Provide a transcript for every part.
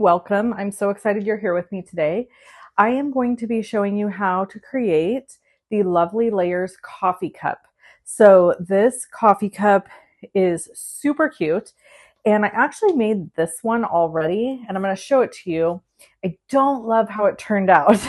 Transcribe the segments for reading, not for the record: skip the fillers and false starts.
Welcome. I'm so excited you're here with me today. I am going to be showing you how to create the Lovely Layers coffee cup. So this coffee cup is super cute, and I actually made this one already, and I'm going to show it to you. I don't love how it turned out,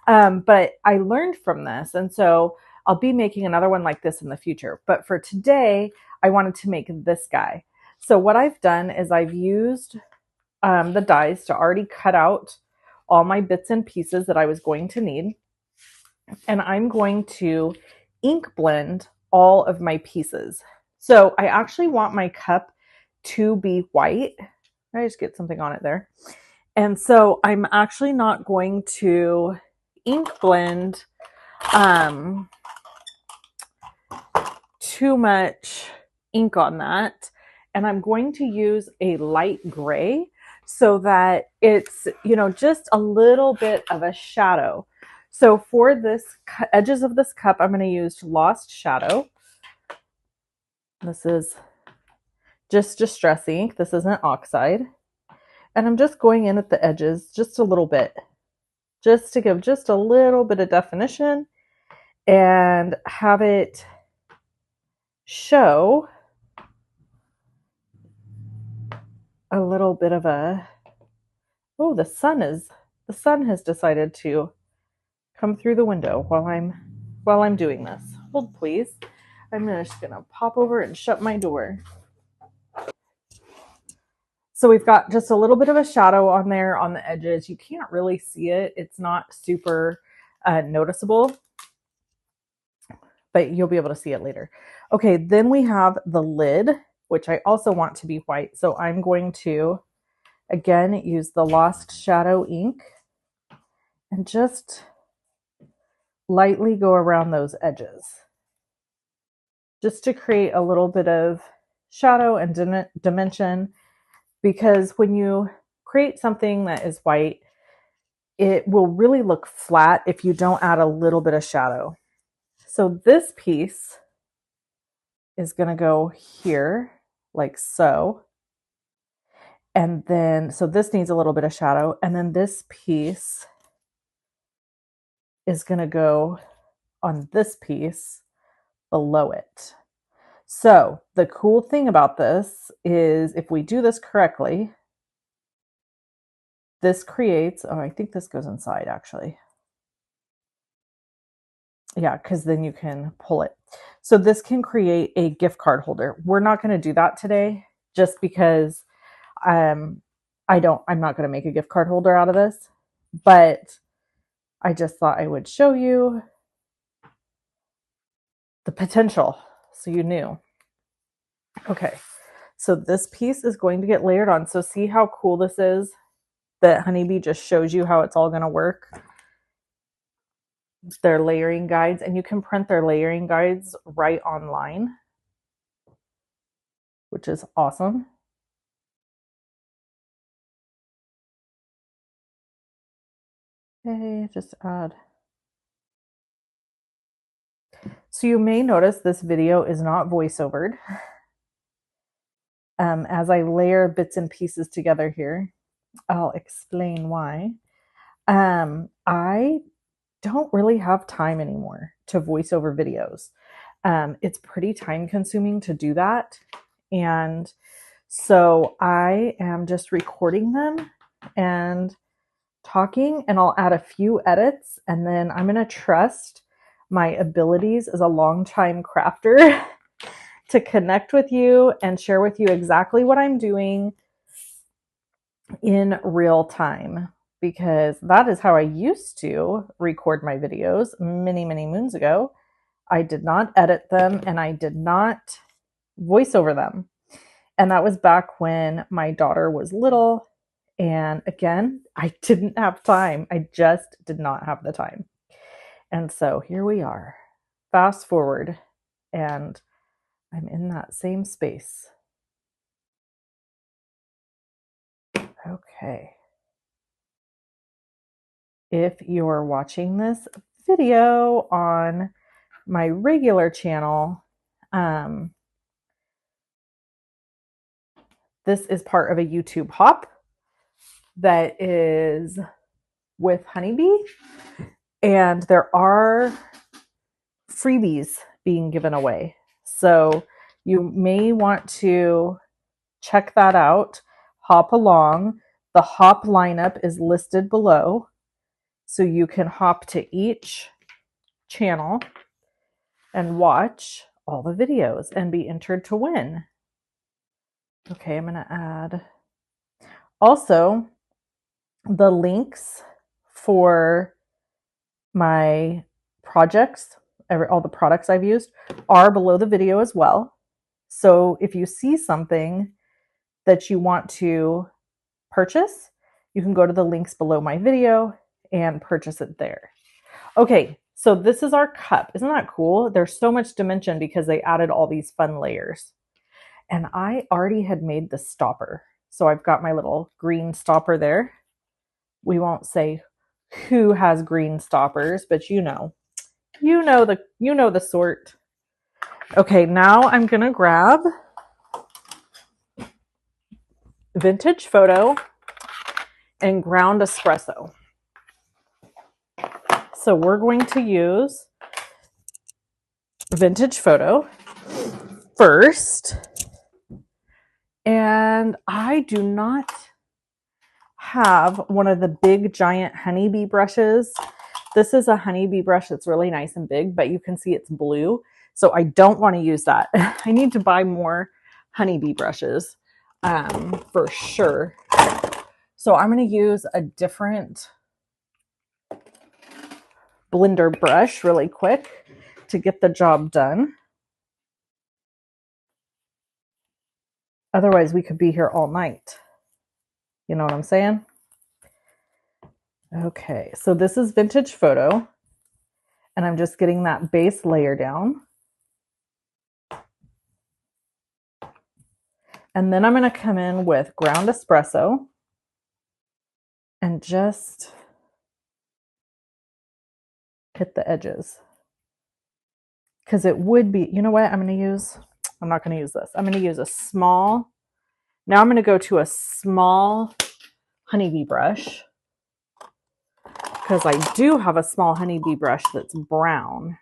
but I learned from this, and so I'll be making another one like this in the future. But for today, I wanted to make this guy. So what I've done is I've used the dies to already cut out all my bits and pieces that I was going to need. And I'm going to ink blend all of my pieces. So I actually want my cup to be white. I just get something on it there. And so I'm actually not going to ink blend too much ink on that. And I'm going to use a light gray so that it's, just a little bit of a shadow. So for this edges of this cup, I'm going to use Lost Shadow. This is just Distress ink. This isn't oxide. And I'm just going in at the edges just a little bit, just to give just a little bit of definition and have it show a little bit of a, oh, the sun has decided to come through the window while I'm doing this. Hold please. I'm just gonna pop over and shut my door. So we've got just a little bit of a shadow on there on the edges. You can't really see it. It's not super noticeable, but you'll be able to see it later. Okay, then we have the lid, which I also want to be white. So I'm going to, again, use the Lost Shadow ink and just lightly go around those edges, just to create a little bit of shadow and dimension, because when you create something that is white, it will really look flat if you don't add a little bit of shadow. So this piece is going to go here like so. And then, so this needs a little bit of shadow. And then this piece is going to go on this piece below it. So the cool thing about this is if we do this correctly, this creates, oh, I think this goes inside actually. Yeah, because then you can pull it. So this can create a gift card holder. We're not going to do that today just because I'm not going to make a gift card holder out of this, but I just thought I would show you the potential so you knew. Okay, so this piece is going to get layered on. So see how cool this is that Honeybee just shows you how it's all going to work. Their layering guides, and you can print their layering guides right online, which is awesome. Okay, just add. So you may notice this video is not voiceovered. As I layer bits and pieces together here, I'll explain why. I don't really have time anymore to voice over videos. It's pretty time consuming to do that. And so I am just recording them and talking, and I'll add a few edits, and then I'm going to trust my abilities as a longtime crafter to connect with you and share with you exactly what I'm doing in real time, because that is how I used to record my videos many, many moons ago. I did not edit them and I did not voice over them. And that was back when my daughter was little. And again, I didn't have time. I just did not have the time. And so here we are. Fast forward, and I'm in that same space. Okay. If you're watching this video on my regular channel, this is part of a YouTube hop. that is with Honeybee, and there are freebies being given away. So you may want to check that out. Hop along. The hop lineup is listed below, so you can hop to each channel and watch all the videos and be entered to win. Okay, I'm going to add also the links for my projects, all the products I've used are below the video as well. So if you see something that you want to purchase, you can go to the links below my video and purchase it there. Okay, so this is our cup. Isn't that cool? There's so much dimension because they added all these fun layers. And I already had made the stopper. So I've got my little green stopper there. We won't say who has green stoppers, but you know the sort. Okay, now I'm gonna grab Vintage Photo and ground espresso. So we're going to use Vintage Photo first. And I do not have one of the big giant honeybee brushes. This is a honeybee brush that's really nice and big, but you can see it's blue. So I don't want to use that. I need to buy more honeybee brushes for sure. So I'm going to use a different blender brush really quick to get the job done. Otherwise, we could be here all night. You know what I'm saying? Okay, so this is Vintage Photo, and I'm just getting that base layer down. And then I'm going to come in with ground espresso and just hit the edges. Because it would be, you know what I'm not going to use this. I'm going to use a small, now I'm going to go to a small honeybee brush. Because I do have a small honeybee brush that's brown.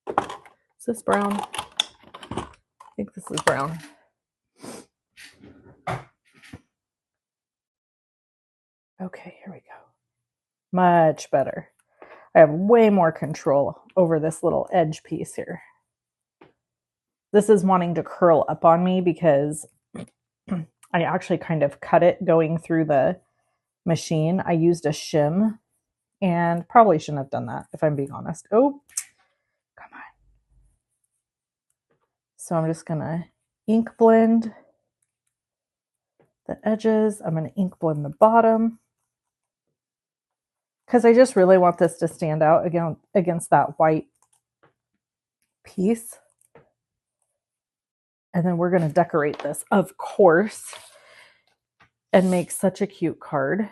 Is this brown? I think this is brown. Okay, here we go. Much better. I have way more control over this little edge piece here. This is wanting to curl up on me because I actually kind of cut it going through the machine. I used a shim and probably shouldn't have done that if I'm being honest. Oh, come on. So I'm just going to ink blend the edges. I'm going to ink blend the bottom because I just really want this to stand out against that white piece. And then we're going to decorate this, of course, and make such a cute card.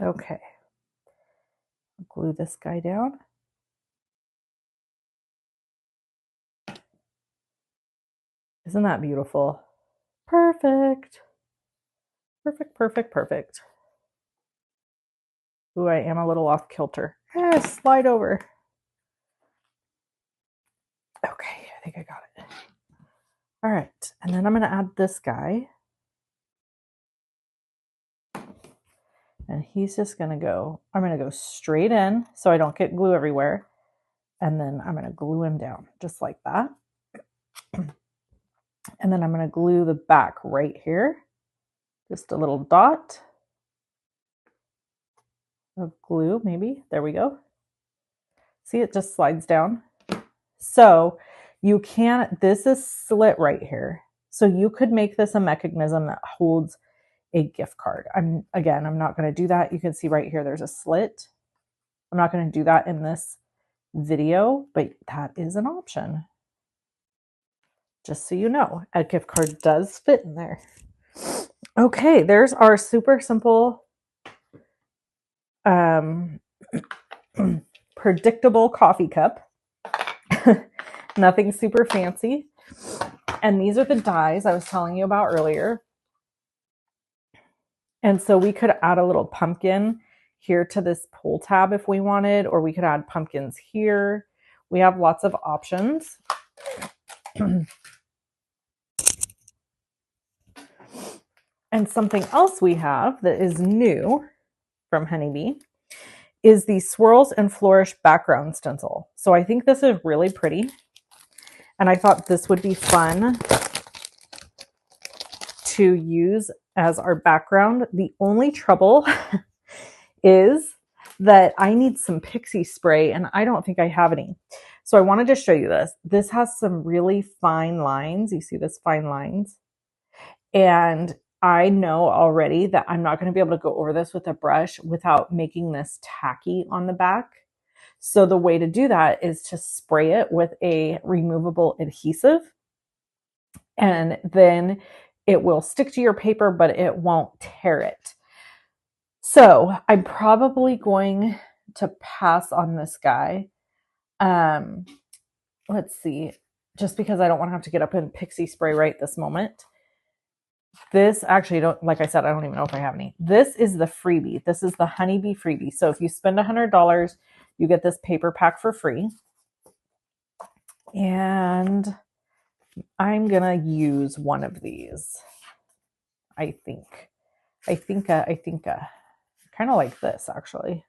Okay, glue this guy down. Isn't that beautiful? Perfect. Perfect, perfect, perfect. Ooh, I am a little off kilter. Slide over. Okay, I think I got it. All right, and then I'm going to add this guy. And he's just going to go, I'm going to go straight in so I don't get glue everywhere. And then I'm going to glue him down just like that. And then I'm going to glue the back right here. Just a little dot of glue, maybe. There we go. See, it just slides down. So you can, this is slit right here. So you could make this a mechanism that holds a gift card. I'm not going to do that. You can see right here, there's a slit. I'm not going to do that in this video, but that is an option. Just so you know, a gift card does fit in there. Okay, there's our super simple, predictable coffee cup. Nothing super fancy. And these are the dies I was telling you about earlier. And so we could add a little pumpkin here to this pull tab if we wanted, or we could add pumpkins here. We have lots of options. And something else we have that is new from Honeybee is the Swirls and Flourish background stencil. So I think this is really pretty. And I thought this would be fun to use as our background. The only trouble is that I need some pixie spray and I don't think I have any. So I wanted to show you this. This has some really fine lines. You see this fine lines? And I know already that I'm not going to be able to go over this with a brush without making this tacky on the back. So the way to do that is to spray it with a removable adhesive, and then it will stick to your paper, but it won't tear it. So I'm probably going to pass on this guy. Let's see, just because I don't want to have to get up and pixie spray right this moment. This actually, like I said, I don't even know if I have any. This is the freebie. This is the Honeybee freebie. So if you spend $100, you get this paper pack for free. And I'm going to use one of these. I think kind of like this, actually.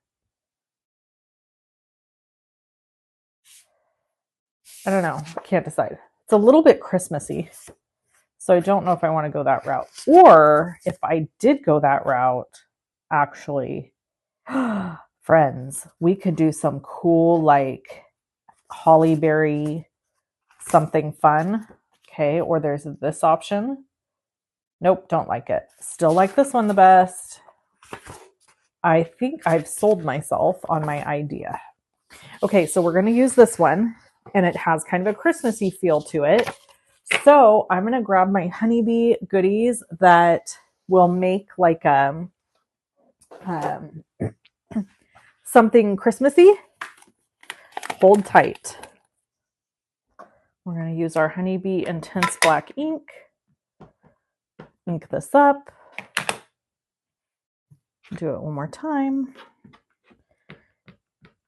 I don't know. I can't decide. It's a little bit Christmassy. So I don't know if I want to go that route. Or if I did go that route, actually, friends, we could do some cool, like, holly berry something fun. Okay, or there's this option. Nope, don't like it. Still like this one the best. I think I've sold myself on my idea. Okay, so we're going to use this one, and it has kind of a Christmassy feel to it. So I'm going to grab my Honeybee goodies that will make like something Christmassy. Hold tight. We're going to use our Honeybee Intense Black ink. Ink this up. Do it one more time.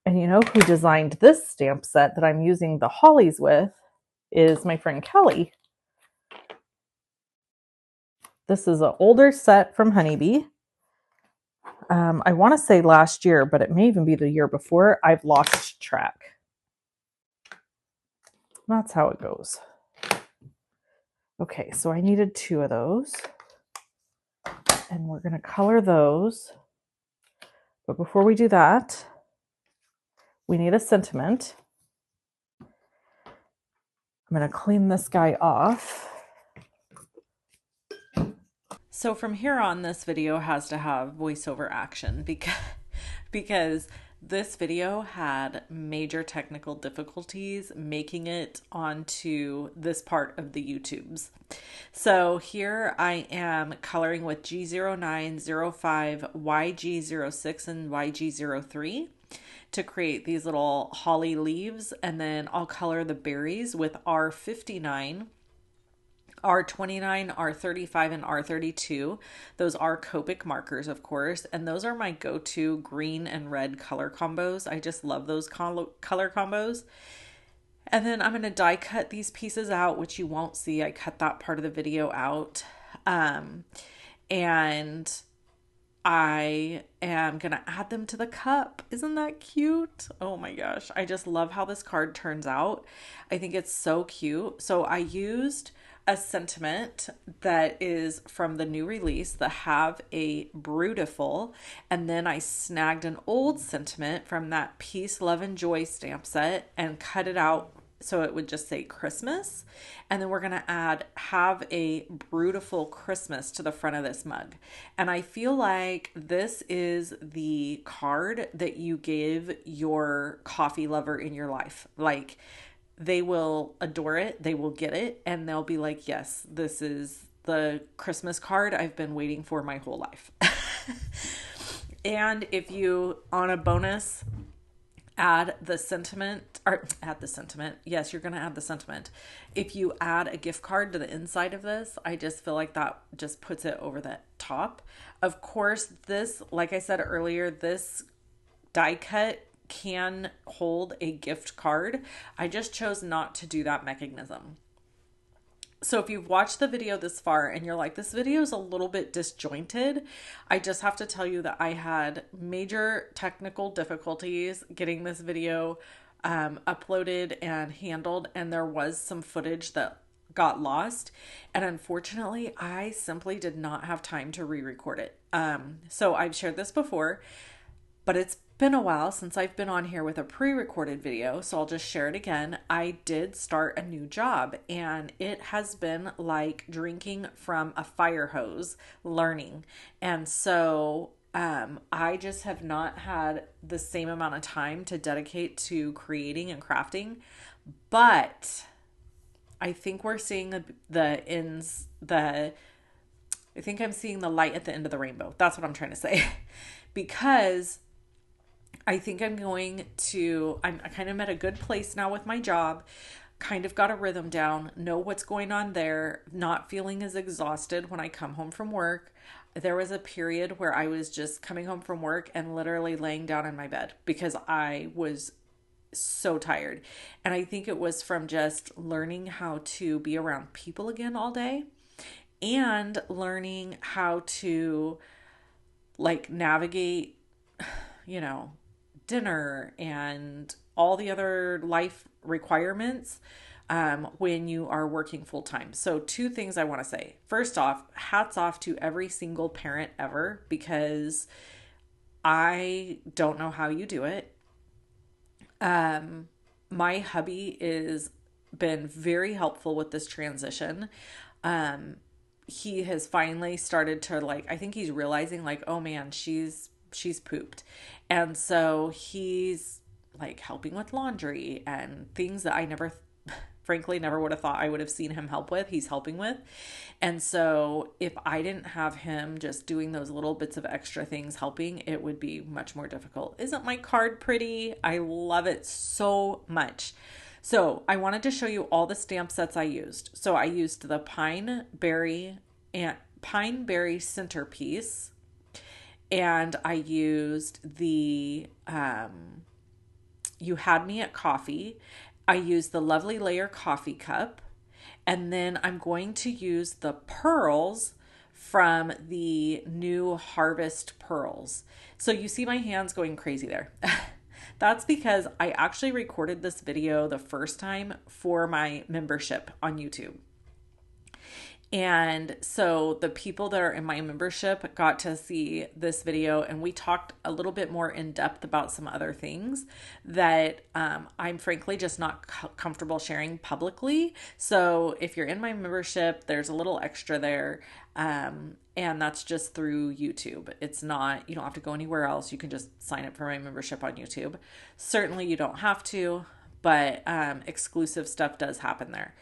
And you know who designed this stamp set that I'm using the hollies with is my friend Kelly. This is an older set from Honeybee. I want to say last year, but it may even be the year before. I've lost track. That's how it goes. Okay, so I needed 2 of those. And we're going to color those. But before we do that, we need a sentiment. I'm going to clean this guy off. So from here on, this video has to have voiceover action because this video had major technical difficulties making it onto this part of the YouTubes. So here I am coloring with G09, 05, YG06, and YG03 to create these little holly leaves. And then I'll color the berries with R59, R29, R35, and R32. Those are Copic markers, of course, and those are my go-to green and red color combos. I just love those color combos. And then I'm going to die cut these pieces out, which you won't see. I cut that part of the video out. And I am going to add them to the cup. Isn't that cute? Oh my gosh. I just love how this card turns out. I think it's so cute. So I used a sentiment that is from the new release, the Have a Brewtiful, and then I snagged an old sentiment from that Peace, Love, and Joy stamp set and cut it out so it would just say Christmas. And then we're going to add Have a Brewtiful Christmas to the front of this mug. And I feel like this is the card that you give your coffee lover in your life. Like, they will adore it. They will get it. And they'll be like, yes, this is the Christmas card I've been waiting for my whole life. And if you, on a bonus, add the sentiment, or add the sentiment, yes, you're going to add the sentiment. If you add a gift card to the inside of this, I just feel like that just puts it over the top. Of course, this, like I said earlier, this die cut can hold a gift card. I just chose not to do that mechanism. So if you've watched the video this far and you're like, this video is a little bit disjointed, I just have to tell you that I had major technical difficulties getting this video uploaded and handled, and there was some footage that got lost, and unfortunately I simply did not have time to re-record it. So I've shared this before, but it's been a while since I've been on here with a pre-recorded video, so I'll just share it again. I did start a new job, and it has been like drinking from a fire hose learning. And so I just have not had the same amount of time to dedicate to creating and crafting, but I think we're seeing the ends, I think I'm seeing the light at the end of the rainbow. That's what I'm trying to say. Because I think I'm kind of at a good place now with my job, kind of got a rhythm down, know what's going on there, not feeling as exhausted when I come home from work. There was a period where I was just coming home from work and literally laying down in my bed because I was so tired. And I think it was from just learning how to be around people again all day and learning how to like navigate, you know, dinner and all the other life requirements when you are working full time. So 2 things I want to say. First off, hats off to every single parent ever, because I don't know how you do it. My hubby is been very helpful with this transition. He has finally started to like, I think he's realizing like, oh man, she's pooped. And so he's like helping with laundry and things that I frankly never would have thought I would have seen him help with. He's helping with. And so if I didn't have him just doing those little bits of extra things helping, it would be much more difficult. Isn't my card pretty? I love it so much. So I wanted to show you all the stamp sets I used. So I used the Pine Berry centerpiece, and I used the You Had Me at Coffee. I used the Lovely Layer coffee cup, and then I'm going to use the pearls from the new Harvest pearls. So you see my hands going crazy there. That's because I actually recorded this video the first time for my membership on YouTube. And so the people that are in my membership got to see this video, and we talked a little bit more in depth about some other things that I'm frankly just not comfortable sharing publicly. So if you're in my membership, there's a little extra there. And that's just through YouTube. It's not, you don't have to go anywhere else. You can just sign up for my membership on YouTube. Certainly you don't have to, but exclusive stuff does happen there.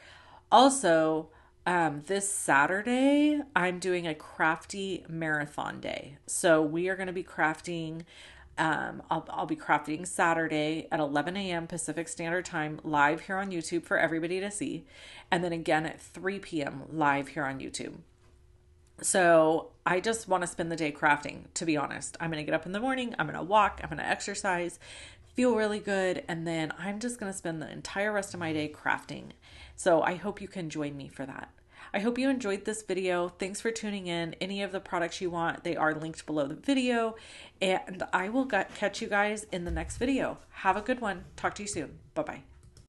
Also, this Saturday, I'm doing a crafty marathon day. So we are going to be crafting. I'll be crafting Saturday at 11 a.m. Pacific Standard Time live here on YouTube for everybody to see. And then again at 3 p.m. live here on YouTube. So I just want to spend the day crafting, to be honest. I'm going to get up in the morning. I'm going to walk. I'm going to exercise, feel really good. And then I'm just going to spend the entire rest of my day crafting. So I hope you can join me for that. I hope you enjoyed this video. Thanks for tuning in. Any of the products you want, they are linked below the video. And I will catch you guys in the next video. Have a good one. Talk to you soon. Bye-bye.